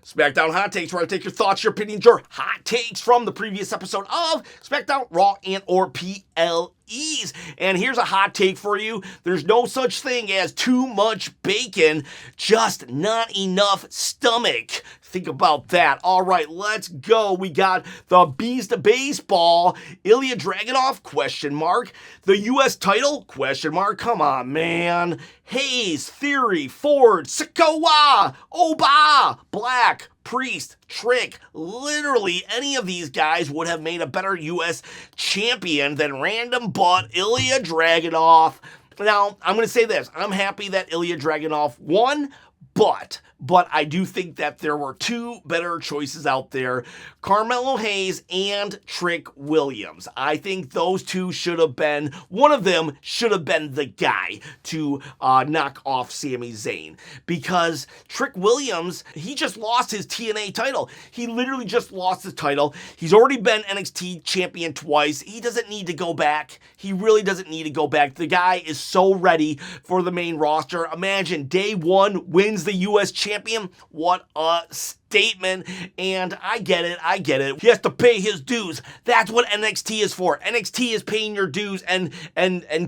SmackDown Hot Takes, where I take your thoughts, your opinions, your hot takes from the previous episode of SmackDown Raw and or PLEs. And here's a hot take for you. There's no such thing as too much bacon, just not enough stomach. Think about that. All right, let's go. We got the Beast of Baseball, Ilja Dragunov, question mark. The U.S. title, question mark. Come on, man. Hayes, Theory, Ford, Sikoa, Oba, Black, Priest, Trick, literally any of these guys would have made a better U.S. champion than random butt Ilja Dragunov. Now, I'm going to say this. I'm happy that Ilja Dragunov won, but I do think that there were two better choices out there, Carmelo Hayes and Trick Williams. I think those two should have been, one of them should have been the guy to knock off Sami Zayn, because Trick Williams, he just lost his TNA title. He literally just lost the title. He's already been NXT champion twice. He doesn't need to go back. He really doesn't need to go back. The guy is so ready for the main roster. Imagine day one, wins the U.S. champion. What a statement. And I get it. He has to pay his dues. That's what NXT is for. NXT is paying your dues and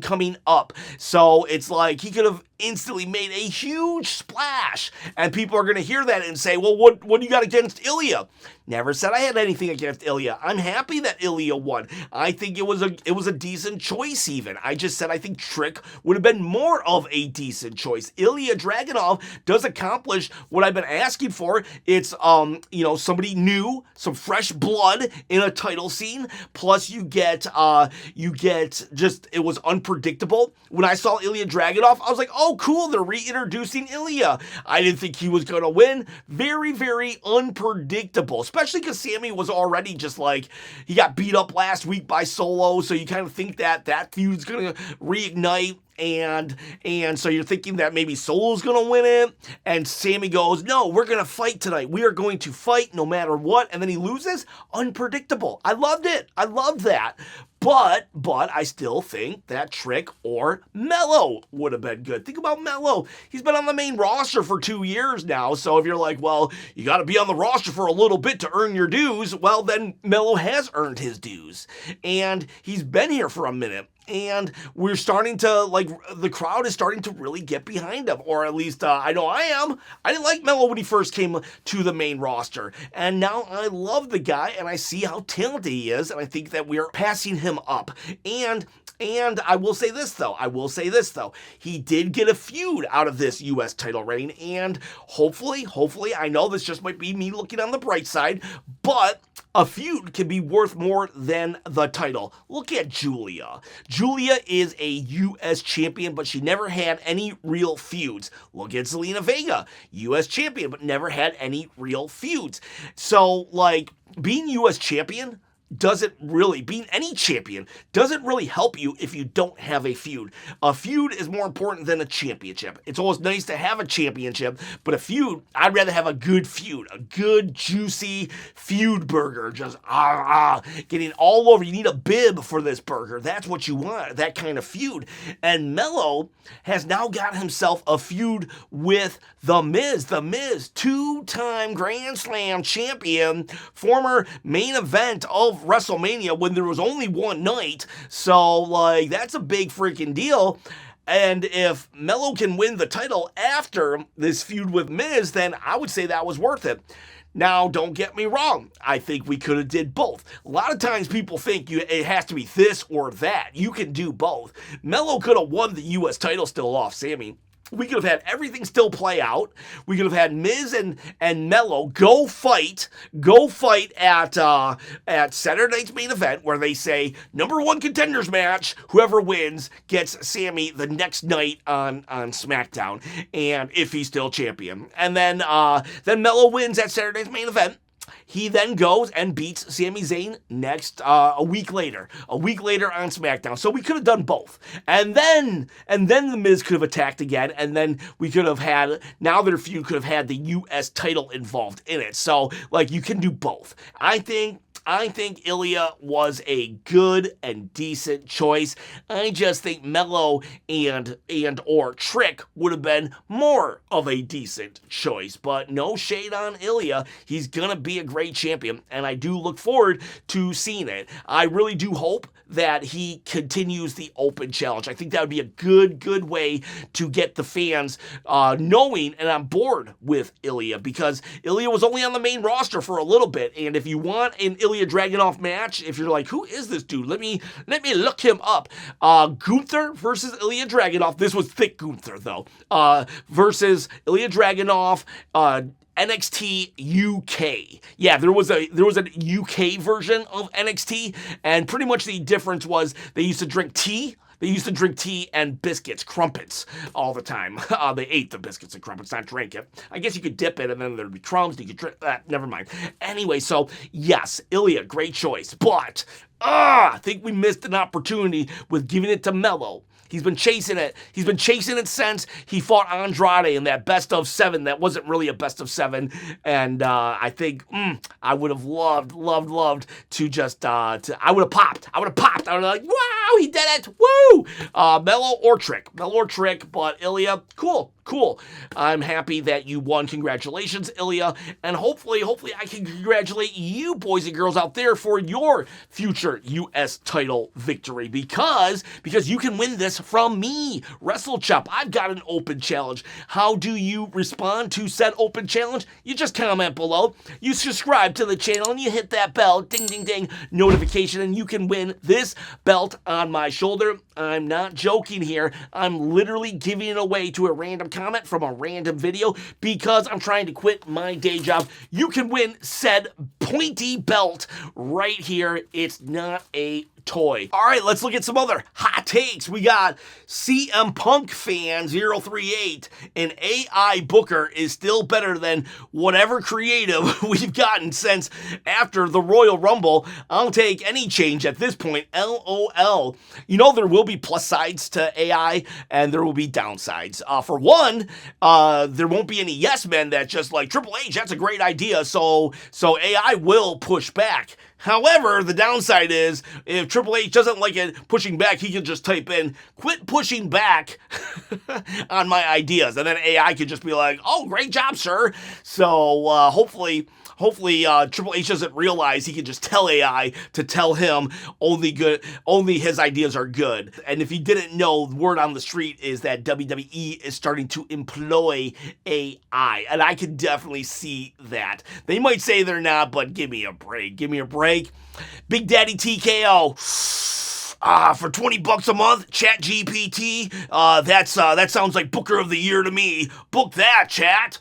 coming up. So it's like he could have instantly made a huge splash. And people are going to hear that and say, well, what do you got against Ilja? Never said I had anything against Ilja. I'm happy that Ilja won. I think it was a decent choice even. I just said I think Trick would have been more of a decent choice. Ilja Dragunov does accomplish what I've been asking for. It's somebody new, some fresh blood in a title scene. Plus you get just, it was unpredictable. When I saw Ilja Dragunov, I was like, oh cool, they're reintroducing Ilja. I didn't think he was going to win. Very, very unpredictable. Especially because Sami was already just like, he got beat up last week by Solo, so you kind of think that feud's going to reignite. And so you're thinking that maybe Solo's going to win it, and Sami goes, no, we're going to fight tonight. We are going to fight no matter what, and then he loses? Unpredictable. I loved it. I loved that. But I still think that Trick or Melo would have been good. Think about Melo. He's been on the main roster for 2 years now. So if you're like, well, you got to be on the roster for a little bit to earn your dues, well, then Melo has earned his dues. And he's been here for a minute. And we're starting to, the crowd is starting to really get behind him. Or at least I know I am. I didn't like Melo when he first came to the main roster. And now I love the guy, and I see how talented he is. And I think that we are passing him up. And I will say this, though. He did get a feud out of this U.S. title reign. And hopefully, I know this just might be me looking on the bright side, but a feud can be worth more than the title. Look at Julia. Julia is a U.S. champion, but she never had any real feuds. Look at Zelina Vega, U.S. champion, but never had any real feuds. So, being U.S. champion being any champion doesn't really help you if you don't have a feud. A feud is more important than a championship. It's always nice to have a championship, but a feud, I'd rather have a good feud, a good, juicy feud burger, just getting all over. You need a bib for this burger. That's what you want, that kind of feud. And Melo has now got himself a feud with The Miz. The Miz, two-time Grand Slam champion, former main event of WrestleMania when there was only one night. So, that's a big freaking deal. And if Melo can win the title after this feud with Miz, then I would say that was worth it. Now, don't get me wrong. I think we could have did both. A lot of times people think it has to be this or that. You can do both. Melo could have won the U.S. title still off Sami. We could have had everything still play out. We could have had Miz and Melo go fight at Saturday night's main event, where they say number one contenders match. Whoever wins gets Sami the next night on SmackDown, and if he's still champion. And then Melo wins at Saturday's main event. He then goes and beats Sami Zayn a week later on SmackDown. So we could have done both. And then The Miz could have attacked again, and then we could have had, now their feud could have had the U.S. title involved in it. So, you can do both. I think I think Ilja was a good and decent choice. I just think Melo and or Trick would have been more of a decent choice. But no shade on Ilja. He's going to be a great champion, and I do look forward to seeing it. I really do hope that he continues the open challenge. I think that would be a good way to get the fans knowing and on board with Ilja, because Ilja was only on the main roster for a little bit, and if you want an Ilja Dragunov match, if you're like, who is this dude? Let me look him up. Gunther versus Ilja Dragunov. This was thick Gunther though. Versus Ilja Dragunov. NXT UK. Yeah, there was a UK version of NXT, and pretty much the difference was they used to drink tea. They used to drink tea and biscuits, crumpets, all the time. They ate the biscuits and crumpets, not drink it. I guess you could dip it, and then there'd be crumbs. You could drink that. Never mind. Anyway, so yes, Ilja, great choice. But I think we missed an opportunity with giving it to Melo. He's been chasing it. He's been chasing it since he fought Andrade in that best of 7. That wasn't really a best of 7. And I think I would have loved to just, I would have popped. I would have like, wow, he did it. Woo! Melo or Trick, but Ilja, cool. I'm happy that you won. Congratulations, Ilja. And hopefully I can congratulate you boys and girls out there for your future U.S. title victory, because you can win this from me, Wrestle Chop. I've got an open challenge. How do you respond to said open challenge? You just comment below. You subscribe to the channel and you hit that bell, ding, ding, ding, notification, and you can win this belt on my shoulder. I'm not joking here. I'm literally giving it away to a random comment from a random video because I'm trying to quit my day job. You can win said pointy belt right here. It's not a toy. All right, let's look at some other hot takes. We got CM Punk fan 038. An AI Booker is still better than whatever creative we've gotten since after the Royal Rumble. I'll take any change at this point. LOL. You know, there will be plus sides to AI and there will be downsides. For one, there won't be any yes men that just like, Triple H, that's a great idea. So AI will push back. However, the downside is if Triple H doesn't like it pushing back, he can just type in, quit pushing back on my ideas. And then AI could just be like, oh, great job, sir. So hopefully Triple H doesn't realize he can just tell AI to tell him only his ideas are good. And if you didn't know, the word on the street is that WWE is starting to employ AI. And I can definitely see that. They might say they're not, but give me a break. Big Daddy TKO. For $20 a month, Chat GPT. That sounds like Booker of the Year to me. Book that, chat.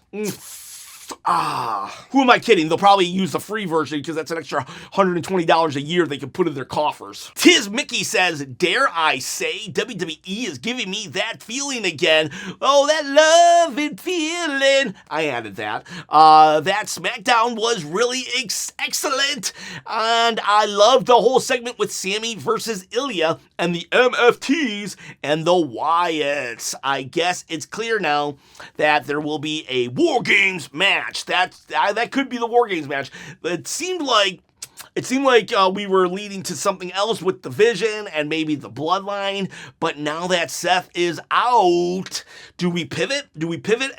Who am I kidding? They'll probably use the free version because that's an extra $120 a year they can put in their coffers. Tiz Mickey says, dare I say WWE is giving me that feeling again. Oh, that love and feeling. I added that. That SmackDown was really excellent. And I loved the whole segment with Sami versus Ilja and the MFTs and the Wyatts. I guess it's clear now that there will be a War Games match. That could be the War Games match. It seemed like we were leading to something else with the Vision and maybe the Bloodline, but now that Seth is out, do we pivot?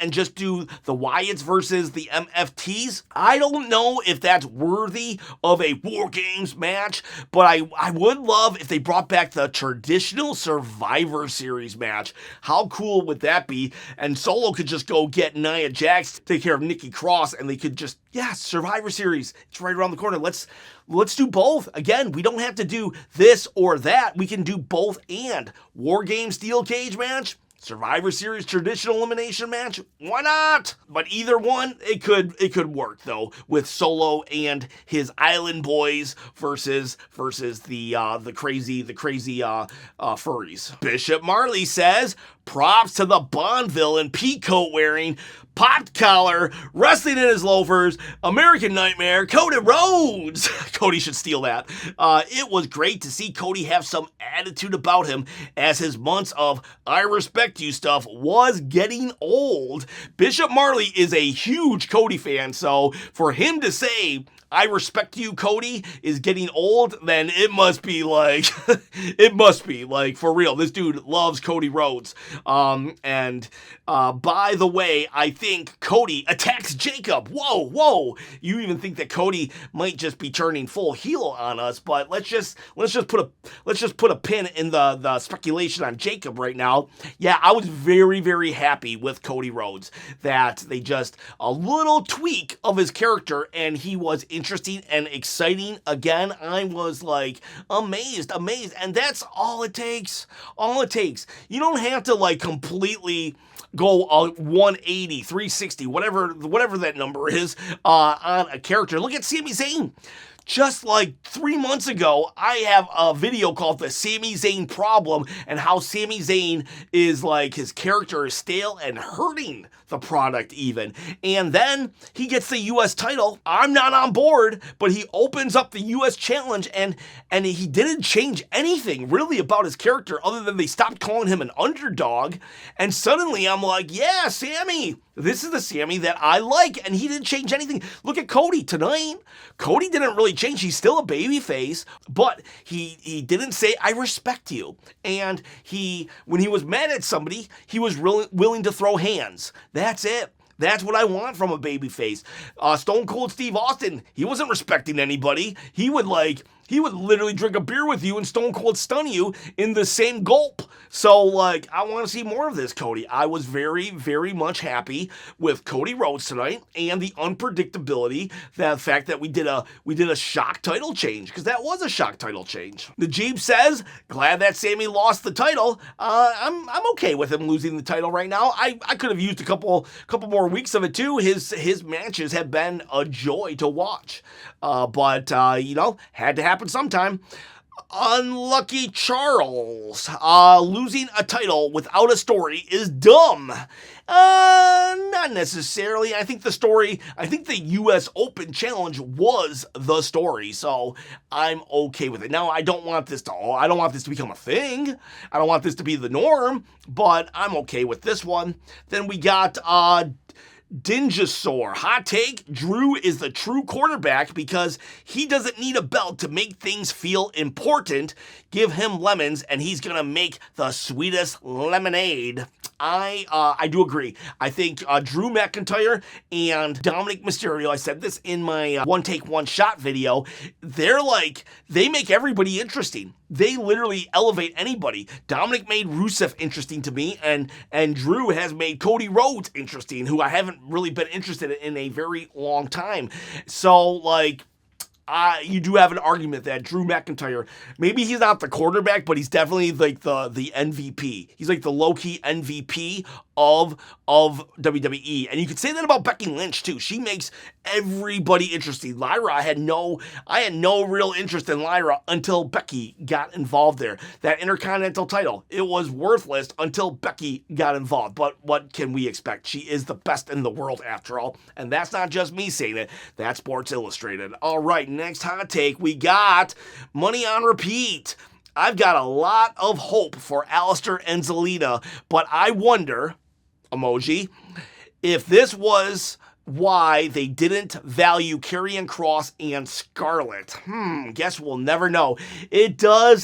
And just do the Wyatts versus the MFTs? I don't know if that's worthy of a War Games match, but I would love if they brought back the traditional Survivor Series match. How cool would that be? And Solo could just go get Nia Jax to take care of Nikki Cross, and they could just, Survivor Series. It's right around the corner. Let's do both. Again, we don't have to do this or that. We can do both and. War Games Steel Cage match, Survivor Series traditional elimination match. Why not? But either one, it could work though, with Solo and his Island Boys versus the crazy furries. Bishop Marley says, props to the Bond villain, peacoat wearing, popped collar, wrestling in his loafers, American Nightmare, Cody Rhodes. Cody should steal that. It was great to see Cody have some attitude about him as his months of I respect you stuff was getting old. Bishop Marley is a huge Cody fan, so for him to say, I respect you, Cody, is getting old, then it must be like, it must be like for real. This dude loves Cody Rhodes. And by the way, I think Cody attacks Jacob. Whoa. You even think that Cody might just be turning full heel on us, but let's just put a pin in the speculation on Jacob right now. Yeah, I was very, very happy with Cody Rhodes that they just a little tweak of his character and he was interesting and exciting again. I was like amazed, and that's all it takes. You don't have to like completely go 180, 360, whatever that number is on a character. Look at Sami Zayn. Just like 3 months ago, I have a video called The Sami Zayn Problem and how Sami Zayn is like his character is stale and hurting the product even. And then he gets the US title. I'm not on board, but he opens up the US challenge and he didn't change anything really about his character other than they stopped calling him an underdog. And suddenly I'm like, yeah, Sami, this is the Sami that I like, and he didn't change anything. Look at Cody tonight. Cody didn't really change. He's still a babyface, but he didn't say, I respect you. And when he was mad at somebody, he was really willing to throw hands. That's it. That's what I want from a babyface. Stone Cold Steve Austin, he wasn't respecting anybody. He would literally drink a beer with you and Stone Cold stun you in the same gulp. So, like, I want to see more of this, Cody. I was very, very much happy with Cody Rhodes tonight and the unpredictability, the fact that we did a shock title change, because that was a shock title change. Najib says, glad that Sami lost the title. I'm okay with him losing the title right now. I could have used a couple more weeks of it too. His matches have been a joy to watch. But had to happen sometime. Unlucky Charles. Losing a title without a story is dumb. Not necessarily. I think the US Open Challenge was the story, so I'm okay with it. Now, I don't want this to become a thing. I don't want this to be the norm, but I'm okay with this one. Then we got, Dinjasaur. Hot take, Drew is the true quarterback because he doesn't need a belt to make things feel important. Give him lemons and he's going to make the sweetest lemonade. I do agree. I think Drew McIntyre and Dominic Mysterio, I said this in my one take, one shot video, they make everybody interesting. They literally elevate anybody. Dominic made Rusev interesting to me, and Drew has made Cody Rhodes interesting, who I haven't really been interested in a very long time. So, you do have an argument that Drew McIntyre, maybe he's not the quarterback, but he's definitely like the MVP. He's like the low-key MVP of WWE. And you could say that about Becky Lynch too. She makes everybody interesting. Lyra, I had no real interest in Lyra until Becky got involved there. That Intercontinental title, it was worthless until Becky got involved. But what can we expect? She is the best in the world after all. And that's not just me saying it. That's Sports Illustrated. All right, next hot take, we got Money on Repeat. I've got a lot of hope for Alistair and Zelina, but I wonder, emoji, if this was why they didn't value Karrion Kross and Scarlett. Guess we'll never know. It does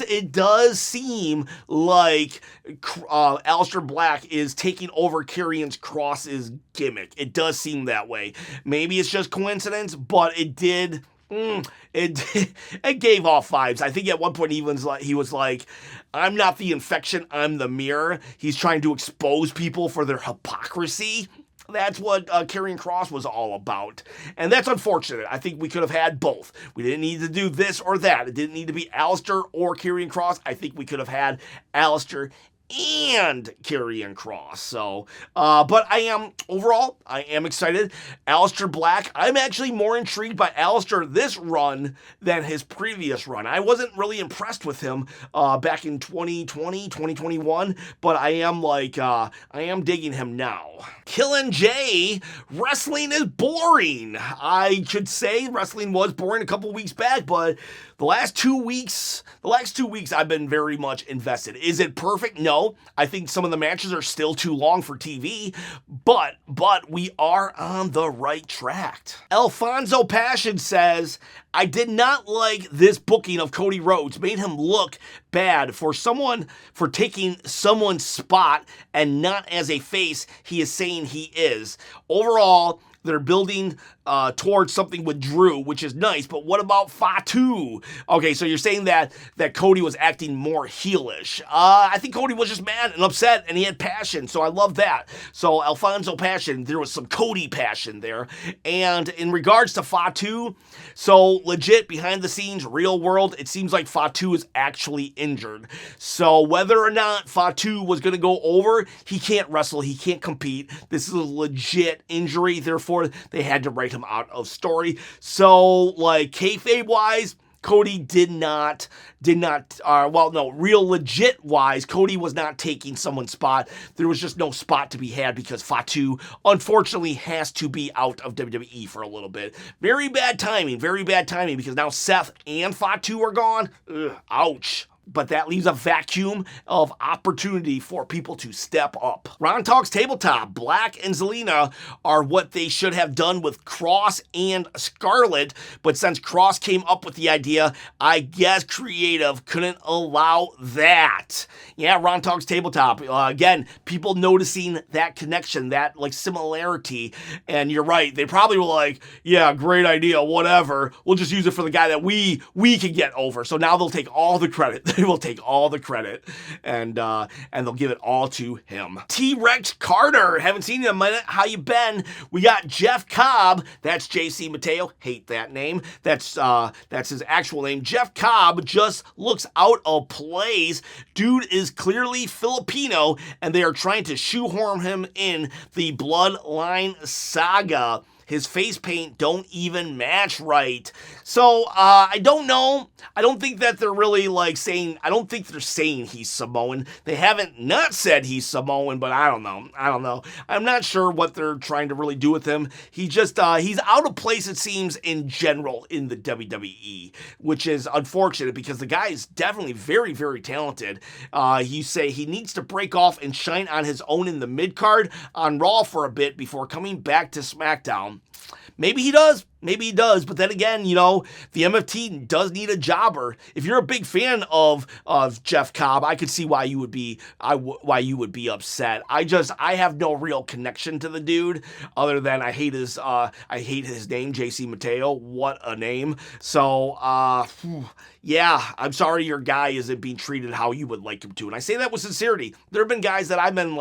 seem like Aleister Black is taking over Karrion Kross's gimmick. It does seem that way. Maybe it's just coincidence, but it did. It gave off vibes. I think at one point he was like, I'm not the infection, I'm the mirror. He's trying to expose people for their hypocrisy. That's what Karrion Kross was all about. And that's unfortunate. I think we could have had both. We didn't need to do this or that. It didn't need to be Aleister or Karrion Kross. I think we could have had Aleister and Karrion Kross. So, but I am excited. Aleister Black, I'm actually more intrigued by Aleister this run than his previous run. I wasn't really impressed with him back in 2020, 2021, but I am digging him now. Killin' Jay, wrestling is boring. I should say wrestling was boring a couple weeks back, but The last 2 weeks I've been very much invested. Is it perfect? No. I think some of the matches are still too long for TV, but we are on the right track. Alfonso Passion says, I did not like this booking of Cody Rhodes. Made him look bad for taking someone's spot and not as a face he is saying he is. Overall, they're building towards something with Drew, which is nice, but what about Fatu? Okay, so you're saying that Cody was acting more heelish. I think Cody was just mad and upset, and he had passion, so I love that. So Alfonso Passion, there was some Cody passion there. And in regards to Fatu, so legit, behind the scenes, real world, it seems like Fatu is actually injured. So whether or not Fatu was going to go over, he can't wrestle, he can't compete. This is a legit injury, therefore they had to write him out of story. So, like, kayfabe wise, Cody real legit wise, Cody was not taking someone's spot. There was just no spot to be had because Fatu, unfortunately, has to be out of WWE for a little bit. Very bad timing because now Seth and Fatu are gone. Ugh, ouch. But that leaves a vacuum of opportunity for people to step up. Ron Talks Tabletop. Black and Zelina are what they should have done with Cross and Scarlett, but since Cross came up with the idea, I guess creative couldn't allow that. Yeah, Ron Talks Tabletop. Again, people noticing that connection, that like similarity, and you're right, they probably were like, yeah, great idea, whatever. We'll just use it for the guy that we can get over. So now they'll take all the credit. They will take all the credit, and they'll give it all to him. T-Rex Carter, haven't seen you in a minute. How you been? We got Jeff Cobb. That's JC Mateo. Hate that name. That's his actual name. Jeff Cobb just looks out of place. Dude is clearly Filipino, and they are trying to shoehorn him in the Bloodline saga. His face paint don't even match right. So, I don't know. I don't think that they're really I don't think they're saying he's Samoan. They haven't not said he's Samoan, but I don't know. I'm not sure what they're trying to really do with him. He just, he's out of place, it seems, in general in the WWE, which is unfortunate because the guy is definitely very, very talented. You say he needs to break off and shine on his own in the mid-card on Raw for a bit before coming back to SmackDown. Maybe he does. But then again, the MFT does need a jobber. If you're a big fan of Jeff Cobb, I could see why you would be upset. I have no real connection to the dude other than I hate his name, JC Mateo. What a name. So, yeah, I'm sorry your guy isn't being treated how you would like him to. And I say that with sincerity. There have been guys that I've been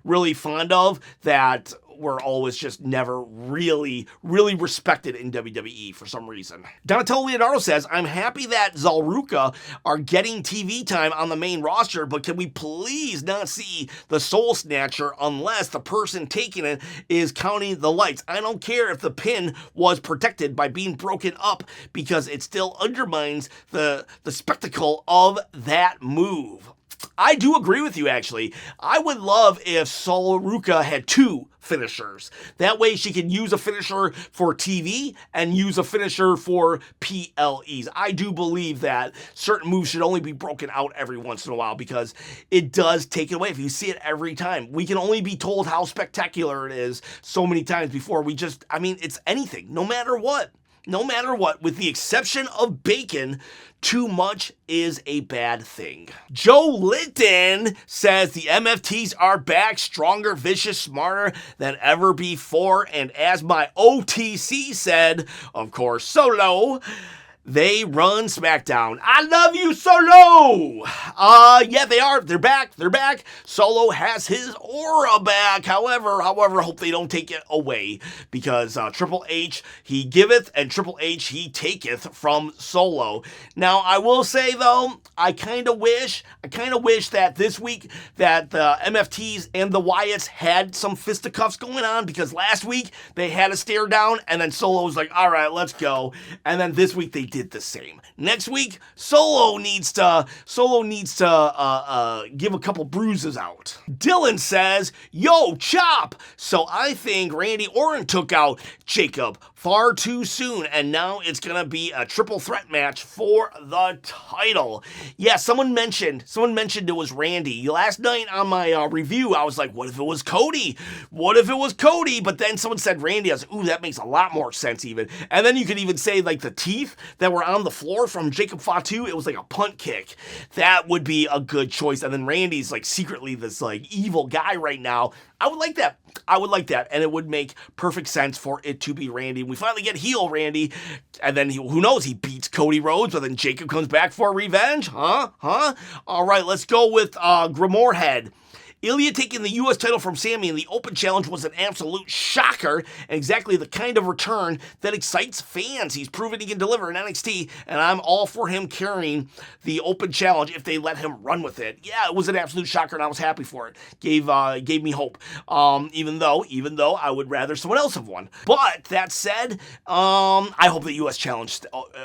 really fond of that were always just never really, really respected in WWE for some reason. Donatello Leonardo says, I'm happy that Zalruka are getting TV time on the main roster, but can we please not see the Soul Snatcher unless the person taking it is counting the lights? I don't care if the pin was protected by being broken up because it still undermines the spectacle of that move. I do agree with you, actually. I would love if Zalruka had two finishers. That way she can use a finisher for TV and use a finisher for PLEs. I do believe that certain moves should only be broken out every once in a while because it does take it away. If you see it every time, we can only be told how spectacular it is so many times before it's anything, no matter what. No matter what, with the exception of bacon, too much is a bad thing. Joe Linton says the MFTs are back, stronger, vicious, smarter than ever before. And as my OTC said, of course, Solo, they run SmackDown. I love you, Solo! Yeah, they are. They're back. Solo has his aura back. However, hope they don't take it away because Triple H, he giveth, and Triple H, he taketh from Solo. Now, I will say, though, I kind of wish that this week that the MFTs and the Wyatts had some fisticuffs going on because last week they had a stare down and then Solo was like, all right, let's go. And then this week they did the same. Next week, Solo needs to give a couple bruises out. Dylan says, yo, Chop. So I think Randy Orton took out Jacob far too soon, and now it's gonna be a triple threat match for the title. Yeah, someone mentioned it was Randy. Last night on my review, I was like, what if it was Cody? What if it was Cody? But then someone said Randy. I was like, ooh, that makes a lot more sense even. And then you could even say like the teeth that were on the floor from Jacob Fatu, it was like a punt kick. That would be a good choice. And then Randy's like secretly this like evil guy right now. I would like that. And it would make perfect sense for it to be Randy. We finally get heel Randy, and then who knows, he beats Cody Rhodes, but then Jacob comes back for revenge? Huh? All right, let's go with Grimoire Head. Ilja taking the U.S. title from Sami in the Open Challenge was an absolute shocker and exactly the kind of return that excites fans. He's proven he can deliver in NXT, and I'm all for him carrying the Open Challenge if they let him run with it. Yeah, it was an absolute shocker, and I was happy for it. Gave me hope, even though I would rather someone else have won. But that said, I hope the U.S. Challenge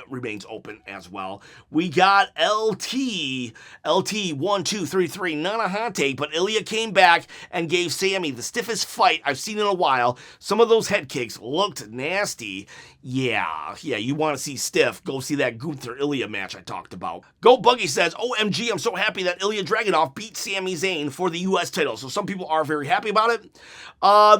remains open as well. We got LT 1, 2, 3, 3, not a hot take, but Ilja came back and gave Sami the stiffest fight I've seen in a while. Some of those head kicks looked nasty. Yeah, you want to see stiff, go see that Gunther Ilja match I talked about. Go Buggy says, OMG, I'm so happy that Ilja Dragunov beat Sami Zayn for the U.S. title. So some people are very happy about it.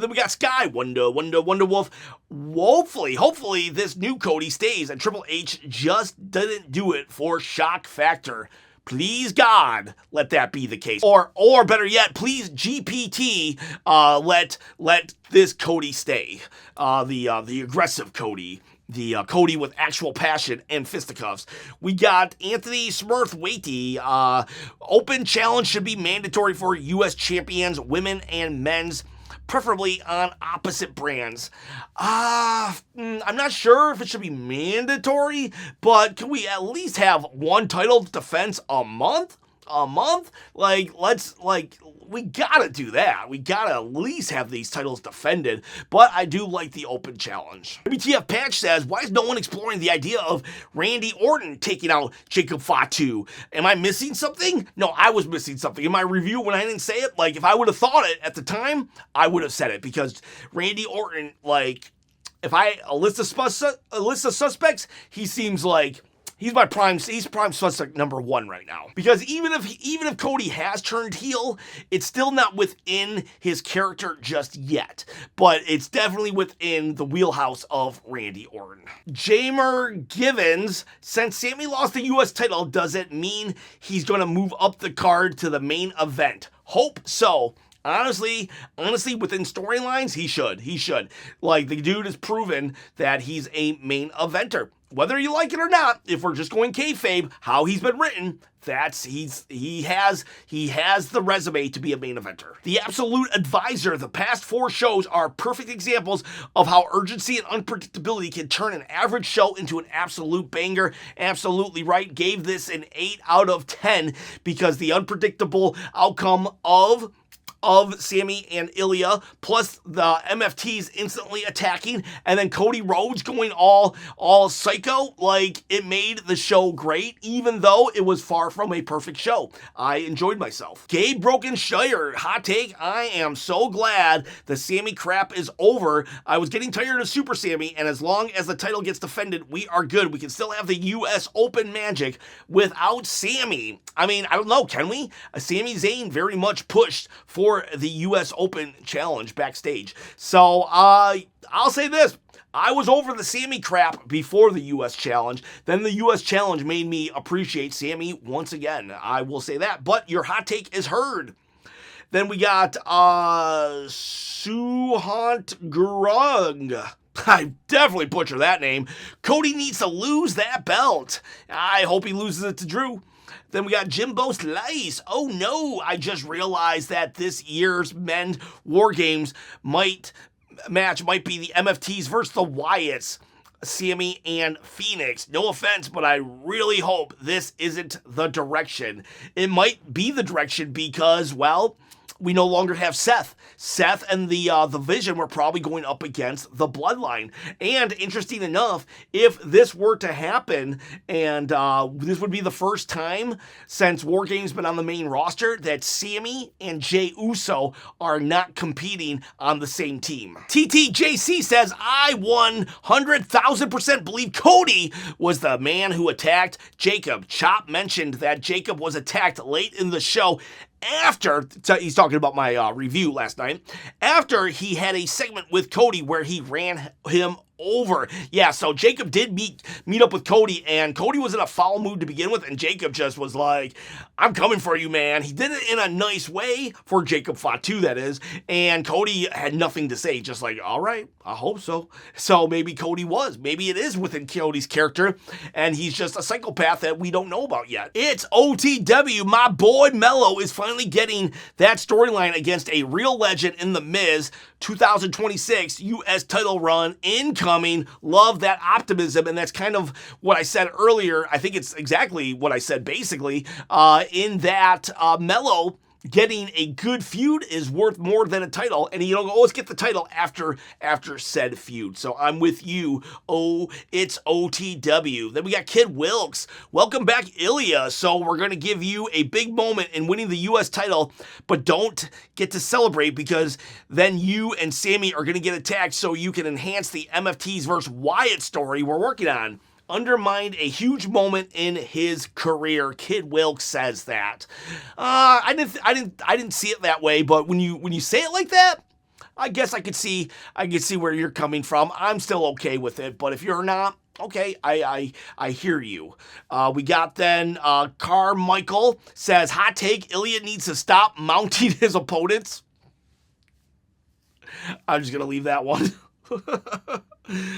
Then we got Sky, Wonder Wolf. Hopefully this new Cody stays, and Triple H just didn't do it for shock factor. Please God, let that be the case. Or better yet, please GPT, let this Cody stay. The aggressive Cody. The Cody with actual passion and fisticuffs. We got Anthony Smurth-Waity. Open challenge should be mandatory for U.S. champions, women and men's, preferably on opposite brands. I'm not sure if it should be mandatory, but can we at least have one title defense a month? We gotta do that. We gotta at least have these titles defended, but I do like the Open Challenge. WTF Patch says, why is no one exploring the idea of Randy Orton taking out Jacob Fatu? Am I missing something? No, I was missing something. In my review, when I didn't say it, like, if I would have thought it at the time, I would have said it, because Randy Orton, like, if I a list of suspects, he seems like he's prime suspect number 1 right now. Because even if Cody has turned heel, it's still not within his character just yet. But it's definitely within the wheelhouse of Randy Orton. Jamer Givens, since Sami lost the U.S. title, does it mean he's going to move up the card to the main event? Hope so. Honestly, within storylines, he should. Like, the dude has proven that he's a main eventer. Whether you like it or not, if we're just going kayfabe, how he's been written, he has the resume to be a main eventer. The Absolute Advisor, the past 4 shows are perfect examples of how urgency and unpredictability can turn an average show into an absolute banger. Absolutely right. Gave this an 8 out of 10 because the unpredictable outcome of Sami and Ilja, plus the MFTs instantly attacking, and then Cody Rhodes going all psycho, like, it made the show great, even though it was far from a perfect show. I enjoyed myself. Gabe Brokenshire, hot take, I am so glad the Sami crap is over. I was getting tired of Super Sami, and as long as the title gets defended, we are good. We can still have the U.S. Open magic without Sami. I mean, I don't know, can we? Sami Zayn very much pushed for the U.S. Open Challenge backstage. So, I'll say this. I was over the Sami crap before the U.S. Challenge. Then the U.S. Challenge made me appreciate Sami once again. I will say that. But your hot take is heard. Then we got Suhant Grung. I definitely butchered that name. Cody needs to lose that belt. I hope he loses it to Drew. Then we got Jimbo Slice. Oh no, I just realized that this year's men's War Games match might be the MFTs versus the Wyatts, Sami and Phoenix. No offense, but I really hope this isn't the direction. It might be the direction because, well, we no longer have Seth. Seth and the Vision were probably going up against the Bloodline. And interesting enough, if this were to happen, and this would be the first time since War Games been on the main roster that Sami and Jey Uso are not competing on the same team. TTJC says, I 100,000% believe Cody was the man who attacked Jacob. Chop mentioned that Jacob was attacked late in the show after, he's talking about my review last night, after he had a segment with Cody where he ran him over. Yeah, so Jacob did meet up with Cody, and Cody was in a foul mood to begin with, and Jacob just was like, I'm coming for you, man. He did it in a nice way for Jacob Fatu, that is, and Cody had nothing to say, just like, all right, I hope so. So maybe maybe it is within Cody's character, and he's just a psychopath that we don't know about yet. It's OTW. My boy Mello is finally getting that storyline against a real legend in The Miz. 2026 U.S. title run incoming. Love that optimism, and that's kind of what I said earlier. I think it's exactly what I said basically, in that Mello getting a good feud is worth more than a title, and you don't always get the title after said feud. So I'm with you. Oh, it's OTW. Then we got Kid Wilkes. Welcome back, Ilja. So we're going to give you a big moment in winning the U.S. title, but don't get to celebrate because then you and Sami are going to get attacked so you can enhance the MFTs versus Wyatt story we're working on. Undermined a huge moment in his career. Kid Wilkes says that. I didn't see it that way, but when you say it like that, I guess I could see where you're coming from. I'm still okay with it, but if you're not, okay, I hear you. We got then Carmichael says, hot take, Ilja needs to stop mounting his opponents. I'm just gonna leave that one.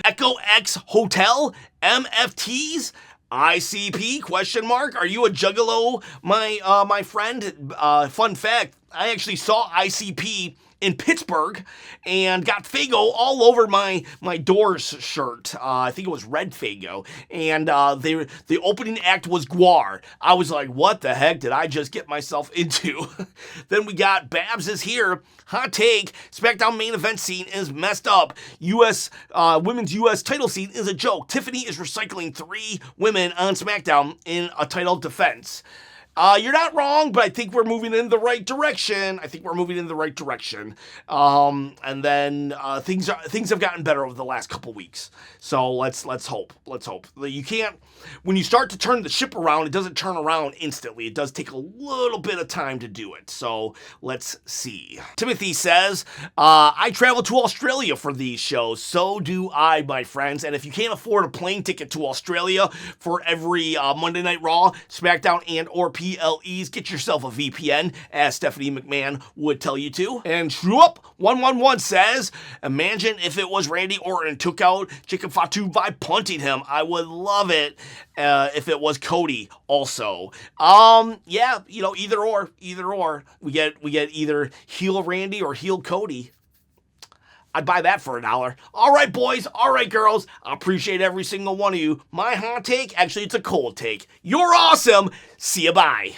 Echo X Hotel, MFTs, ICP, question mark. Are you a juggalo, my friend? Fun fact, I actually saw ICP in Pittsburgh and got Fago all over my Doors shirt. I think it was red Fago. And the opening act was Guar. I was like, what the heck did I just get myself into? Then we got Babs is here. Hot take, SmackDown main event scene is messed up. Women's U.S. title scene is a joke. Tiffany is recycling 3 women on SmackDown in a title defense. You're not wrong, but I think we're moving in the right direction. And then things have gotten better over the last couple weeks. So let's hope. You can't, when you start to turn the ship around, it doesn't turn around instantly. It does take a little bit of time to do it. So let's see. Timothy says, I travel to Australia for these shows. So do I, my friends. And if you can't afford a plane ticket to Australia for every Monday Night Raw, SmackDown, and or PLEs, get yourself a VPN, as Stephanie McMahon would tell you to. And Shrew-Up111 says, imagine if it was Randy Orton took out Jacob Fatu by punting him. I would love it if it was Cody also. Yeah, either or. We get either heel Randy or heel Cody. I'd buy that for $1. All right, boys. All right, girls. I appreciate every single one of you. My hot take, actually, it's a cold take. You're awesome. See ya, bye.